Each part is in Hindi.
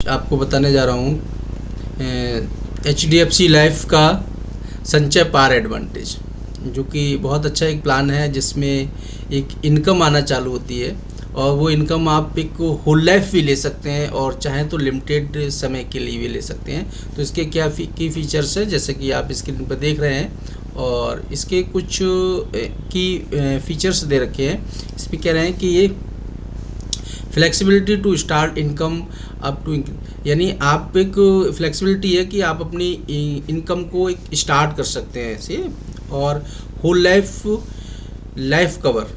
आपको बताने जा रहा हूँ HDFC लाइफ का संचय पार एडवांटेज, जो कि बहुत अच्छा एक प्लान है जिसमें एक इनकम आना चालू होती है और वो इनकम आप एक होल लाइफ भी ले सकते हैं और चाहें तो लिमिटेड समय के लिए भी ले सकते हैं। तो इसके क्या की फीचर्स है, जैसे कि आप स्क्रीन पर देख रहे हैं, और इसके कुछ की फीचर्स दे रखे हैं। इस पर कह रहे हैं कि ये flexibility to start income up to, यानी आप एक फ्लेक्सिबिलिटी है कि आप अपनी इनकम को एक स्टार्ट कर सकते हैं, सही है। और होल लाइफ कवर,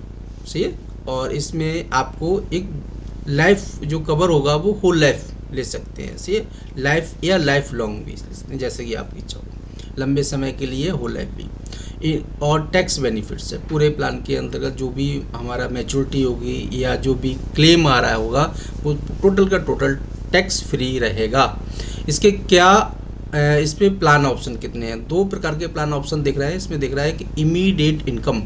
सही है। और इसमें आपको एक लाइफ जो कवर होगा वो होल लाइफ ले सकते हैं, सही है। लाइफ या लाइफ लॉन्ग भी ले सकते हैं, जैसे कि आपकी इच्छा हो, लंबे समय के लिए होल लाइफ भी। और टैक्स बेनिफिट्स है पूरे प्लान के अंतर्गत, जो भी हमारा मैच्योरिटी होगी या जो भी क्लेम आ रहा होगा वो टोटल का टोटल टैक्स फ्री रहेगा। इसके क्या इस पे प्लान ऑप्शन कितने हैं? 2 प्रकार के प्लान ऑप्शन दिख रहे हैं। इसमें दिख रहा है कि इमीडिएट इनकम,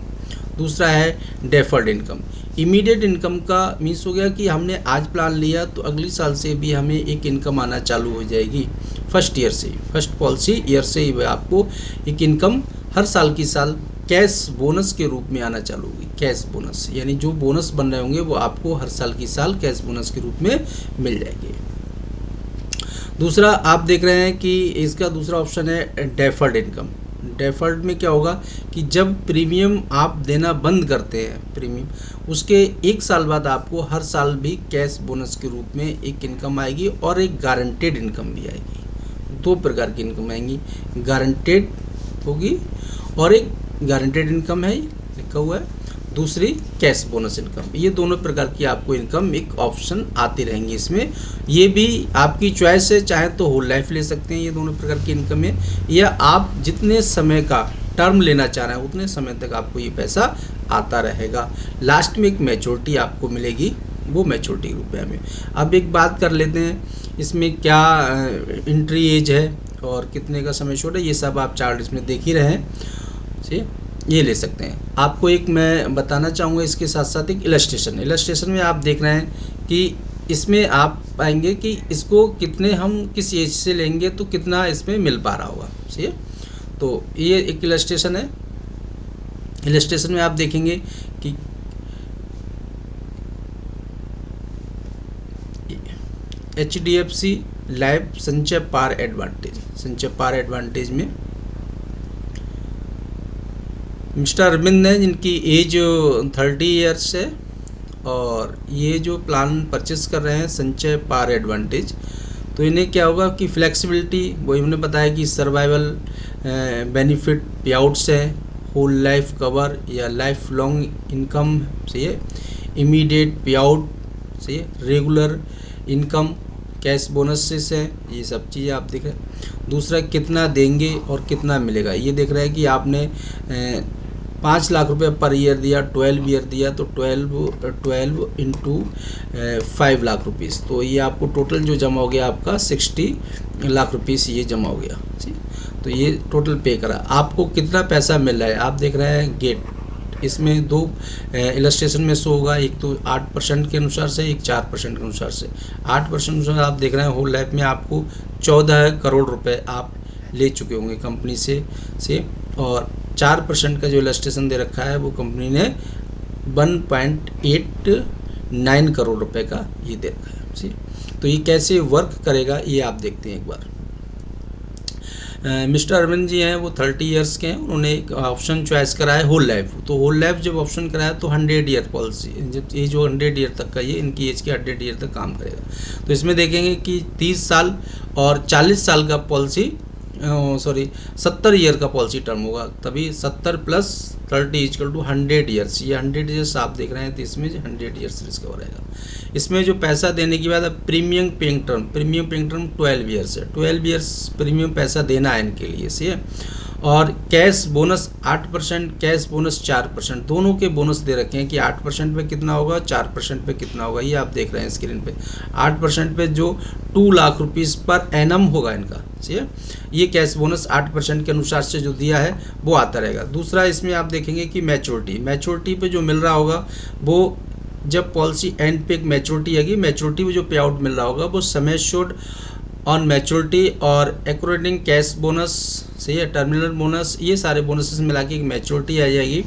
दूसरा है डेफर्ड इनकम। इमीडिएट इनकम का मीन्स हो गया कि हमने आज प्लान लिया तो अगली साल से भी हमें एक इनकम आना चालू हो जाएगी, फर्स्ट ईयर से ही, फर्स्ट पॉलिसी ईयर से ही आपको एक इनकम हर साल की साल कैश बोनस के रूप में आना चालू होगी। कैश बोनस यानी जो बोनस बन रहे होंगे वो आपको हर साल की साल कैश बोनस के रूप में मिल जाएंगे। दूसरा आप देख रहे हैं कि इसका दूसरा ऑप्शन है डेफर्ड इनकम। डेफर्ड में क्या होगा कि जब प्रीमियम आप देना बंद करते हैं, प्रीमियम उसके 1 साल बाद आपको हर साल भी कैश बोनस के रूप में एक इनकम आएगी और एक गारंटेड इनकम भी आएगी। 2 प्रकार की इनकम आएंगी, गारंटेड होगी और एक गारंटेड इनकम है लिखा हुआ है, दूसरी कैश बोनस इनकम। ये दोनों प्रकार की आपको इनकम एक ऑप्शन आती रहेंगी इसमें। ये भी आपकी चॉइस है, चाहे तो होल लाइफ ले सकते हैं, ये दोनों प्रकार की इनकम है, या आप जितने समय का टर्म लेना चाह रहे हैं उतने समय तक आपको ये पैसा आता रहेगा। लास्ट में एक मैच्योरिटी आपको मिलेगी, वो मैच्योरिटी रुपये में। अब एक बात कर लेते हैं इसमें क्या एंट्री एज है और कितने का समय छोड़ है, ये सब आप चार्ट इसमें देख ही रहे हैं, ठीक, ये ले सकते हैं। आपको एक मैं बताना चाहूँगा इसके साथ साथ एक इलस्ट्रेशन में आप देख रहे हैं कि इसमें आप पाएंगे कि इसको कितने हम किस एज से लेंगे तो कितना इसमें मिल पा रहा होगा, ठीक है। तो ये एक इलस्ट्रेशन है। इलस्ट्रेशन में आप देखेंगे कि HDFC लाइफ संचय पार एडवांटेज में मिस्टर अरविंद है जिनकी एज 30 ईयर्स है और ये जो प्लान परचेस कर रहे हैं संचय पार एडवांटेज, तो इन्हें क्या होगा कि फ्लेक्सिबिलिटी, वही हमने बताया कि सर्वाइवल बेनिफिट पे आउट्स है, होल लाइफ कवर या लाइफ लॉन्ग इनकम, सही है, इमीडिएट पे आउट, सही है, रेगुलर इनकम, कैश बोनसेस है, ये सब चीज़ें आप देख रहे हैं। दूसरा कितना देंगे और कितना मिलेगा, ये देख रहे हैं कि आपने 5 लाख रुपए पर ईयर दिया, 12 ईयर दिया, तो 12 इंटू 5 लाख रुपीज़, तो ये आपको टोटल जो जमा हो गया आपका 60 लाख रुपीज़ ये जमा हो गया, ठीक। तो ये टोटल पे करा, आपको कितना पैसा मिल रहा है आप देख रहे हैं गेट। इसमें 2 इलस्ट्रेशन में शो होगा, एक तो 8% के अनुसार से, एक 4% के अनुसार से। 8% अनुसार आप देख रहे हैं होल लाइफ में आपको 14 करोड़ रुपए आप ले चुके होंगे कंपनी से, और 4% का जो इलस्ट्रेशन दे रखा है वो कंपनी ने 1.89 करोड़ रुपए का ये दे रखा है, ठीक। तो ये कैसे वर्क करेगा ये आप देखते हैं एक बार। मिस्टर अरविंद जी हैं वो 30 ईयर्स के हैं, उन्होंने एक ऑप्शन चॉइस करा है होल लाइफ। तो होल लाइफ जब ऑप्शन कराया तो 100 ईयर पॉलिसी, जब ये जो 100 ईयर तक का ये इनकी एज के 100 ईयर तक काम करेगा। तो इसमें देखेंगे कि 30 साल और 40 साल का पॉलिसी, 70 ईयर का पॉलिसी टर्म होगा, तभी 70 + 30 = 100 ईयर्स। ये 100 ईयर्स आप देख रहे हैं, तो इसमें 100 ईयर्स रिस्क हो रहेगा। इसमें जो पैसा देने के बाद अब प्रीमियम पेइंग टर्म 12 ईयर्स है, 12 ईयर्स प्रीमियम पैसा देना है इनके लिए, सही है। और कैश बोनस 8%, कैश बोनस 4%, दोनों के बोनस दे रखे हैं कि 8% पे कितना होगा, 4% पे कितना होगा, ये आप देख रहे हैं स्क्रीन पे। 8% पे जो 2 लाख रुपीज़ पर एनम होगा इनका, सही है, ये कैश बोनस 8% के अनुसार से जो दिया है वो आता रहेगा। दूसरा इसमें आप देखेंगे कि मैच्योरिटी पे जो मिल रहा होगा वो जब पॉलिसी एंड पे एक मैच्योरिटी आएगी, मैच्योरिटी में जो पे आउट मिल रहा होगा वो सम एश्योर्ड ऑन मैच्योरिटी और एक्यूरेटिंग कैश बोनस, सही है, टर्मिनल बोनस, ये सारे बोनसेस मिला के एक मैच्योरिटी आ जाएगी।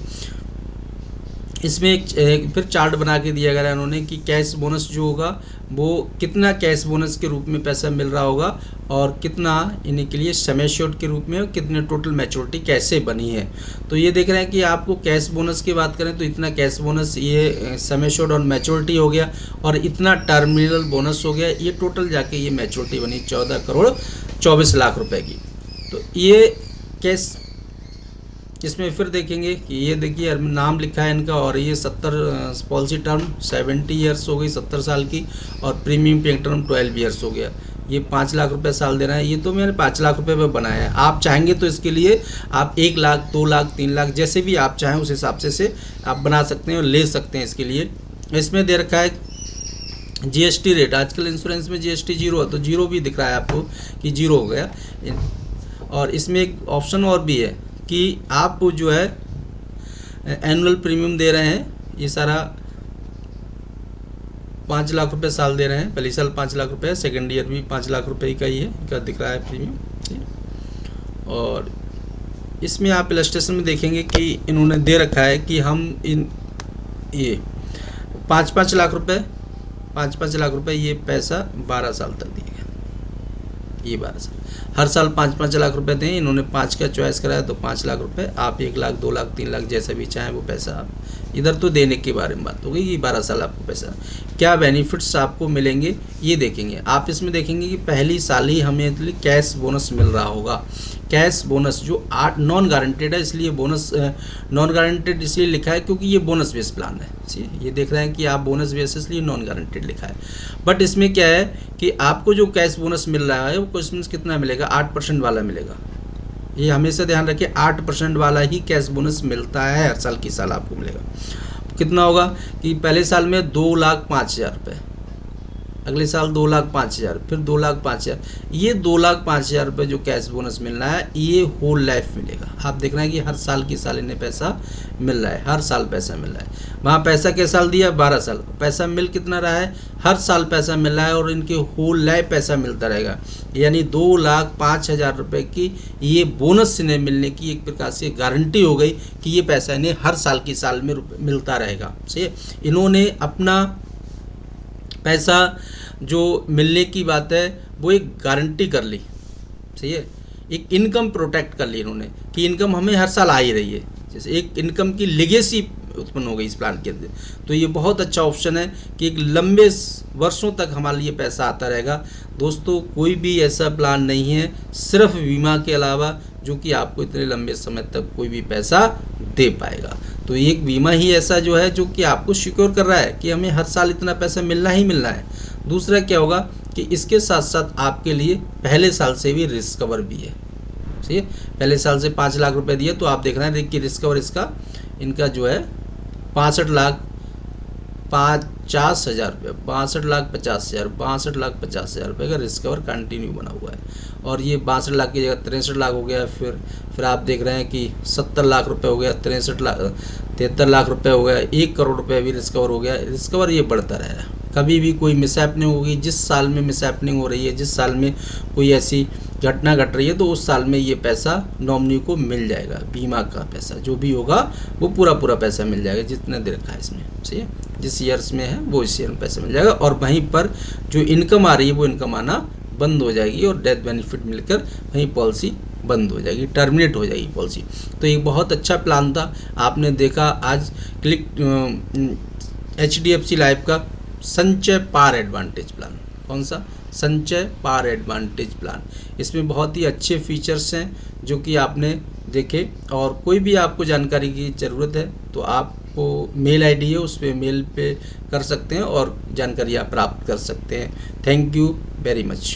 इसमें एक फिर चार्ट बना के दिया गया है उन्होंने कि कैश बोनस जो होगा वो कितना कैश बोनस के रूप में पैसा मिल रहा होगा और कितना इन्हीं के लिए सम एश्योर्ड के रूप में, और कितने टोटल मैच्योरिटी कैसे बनी है। तो ये देख रहे हैं कि आपको कैश बोनस की बात करें तो इतना कैश बोनस, ये सम एश्योर्ड और मैच्योरिटी हो गया, और इतना टर्मिनल बोनस हो गया, ये टोटल जाके ये मैच्योरिटी बनी 14 करोड़ 24 लाख रुपए की। तो ये कैश, इसमें फिर देखेंगे कि ये देखिए नाम लिखा है इनका, और ये 70 पॉलिसी टर्म 70 ईयर्स हो गई, 70 साल की, और प्रीमियम पे टर्म 12 ईयर्स हो गया। ये 5 लाख रुपए साल दे रहा है। ये तो मैंने 5 लाख रुपए पे बनाया है। आप चाहेंगे तो इसके लिए आप 1 लाख 2 लाख 3 लाख जैसे भी आप चाहें उस हिसाब से आप बना सकते हैं और ले सकते हैं। इसके लिए इसमें दे रखा है जीएसटी रेट। आजकल इंश्योरेंस में जीएसटी 0 है, तो 0 भी दिख रहा है आपको कि 0 हो गया। और इसमें एक ऑप्शन और भी है कि आप जो है एनुअल प्रीमियम दे रहे हैं, ये सारा 5 लाख रुपए साल दे रहे हैं। पहले साल 5 लाख रुपए है, सेकेंड ईयर भी 5 लाख रुपए का ही है, इनका दिख रहा है प्रीमियम। और इसमें आप इलस्ट्रेशन में देखेंगे कि इन्होंने दे रखा है कि हम ये 5-5 लाख रुपए, 5-5 लाख रुपए ये पैसा 12 साल तक दिएगा। ये 12 साल, हर साल 5-5 लाख रुपए दें। इन्होंने 5 का चॉइस कराया तो 5 लाख रुपए, आप 1 लाख 2 लाख 3 लाख जैसा भी चाहें वो पैसा आप इधर तो देने के बारे में बात हो गई कि 12 साल आपको पैसा क्या बेनिफिट्स आपको मिलेंगे ये देखेंगे। आप इसमें देखेंगे कि पहली साल ही हमें कैश बोनस मिल रहा होगा। कैश बोनस जो नॉन गारंटेड है, इसलिए बोनस नॉन गारंटेड इसलिए लिखा है क्योंकि ये बोनस बेस प्लान है। ये देख रहे हैं कि आप बोनस बेस, इसलिए नॉन गारंटेड लिखा है। बट इसमें क्या है कि आपको जो कैश बोनस मिल रहा है वो क्वेश्चन कितना मिलेगा, 8% वाला मिलेगा। ये हमेशा ध्यान रखिए, 8% वाला ही कैश बोनस मिलता है, हर साल की साल आपको मिलेगा। कितना होगा कि पहले साल में 2,05,000 रुपये, अगले साल 2,05,000, फिर 2,05,000। ये 2,05,000 रुपये जो कैश बोनस मिलना है ये होल लाइफ मिलेगा। आप देख रहे हैं कि हर साल की साल इन्हें पैसा मिल रहा है, हर साल पैसा मिल रहा है। वहाँ पैसा किस साल दिया, 12 साल। पैसा मिल कितना रहा है, हर साल पैसा मिल रहा है, और इनके होल लाइफ पैसा मिलता रहेगा। यानी 2,05,000 रुपये की ये बोनस इन्हें मिलने की एक प्रकार से गारंटी हो गई कि ये पैसा इन्हें हर साल की साल में मिलता रहेगा। सही है, इन्होंने अपना पैसा जो मिलने की बात है वो एक गारंटी कर ली। सही है, एक इनकम प्रोटेक्ट कर ली इन्होंने कि इनकम हमें हर साल आ ही रही है, जैसे एक इनकम की लेगेसी उत्पन्न हो गई इस प्लान के अंदर। तो ये बहुत अच्छा ऑप्शन है कि एक लंबे वर्षों तक हमारे लिए पैसा आता रहेगा। दोस्तों कोई भी ऐसा प्लान नहीं है सिर्फ बीमा के अलावा जो कि आपको इतने लंबे समय तक कोई भी पैसा दे पाएगा। तो एक बीमा ही ऐसा जो है जो कि आपको सिक्योर कर रहा है कि हमें हर साल इतना पैसा मिलना ही मिलना है। दूसरा क्या होगा कि इसके साथ साथ आपके लिए पहले साल से भी रिस्क कवर भी है। ठीक है, पहले साल से 5 लाख रुपए दिए तो आप देख रहे हैं कि रिस्क कवर इसका इनका जो है 65,50,000 रुपये, 65,50,000, 65,50,000 रुपये का रिस्क कवर कंटिन्यू बना हुआ है। और ये 62 लाख की जगह 63 लाख हो गया। फिर आप देख रहे हैं कि 70 लाख रुपए हो गया, 73 लाख रुपए हो गया, 1 करोड़ रुपए भी रिस्क कवर हो गया। रिस्क कवर ये बढ़ता रहेगा, कभी भी कोई मिसहैपनिंग होगी, जिस साल में मिसहैपनिंग हो रही है, जिस साल में कोई ऐसी घटना घट रही है तो उस साल में ये पैसा नॉमिनी को मिल जाएगा। बीमा का पैसा जो भी होगा वो पूरा पैसा मिल जाएगा जितना दे रखा है इसमें। सही है, जिस ईयर्स में है वो इस ईयर में पैसा मिल जाएगा, और वहीं पर जो इनकम आ रही है वो इनकम आना बंद हो जाएगी और डेथ बेनिफिट मिलकर वहीं पॉलिसी बंद हो जाएगी, टर्मिनेट हो जाएगी पॉलिसी। तो एक बहुत अच्छा प्लान था, आपने देखा आज HDFC लाइफ का संचय पार एडवांटेज प्लान। कौन सा, संचय पार एडवांटेज प्लान। इसमें बहुत ही अच्छे फीचर्स हैं जो कि आपने देखे, और कोई भी आपको जानकारी की ज़रूरत है तो आपको मेल आईडी है उस पर मेल पे कर सकते हैं और जानकारी आप प्राप्त कर सकते हैं। Thank you very much.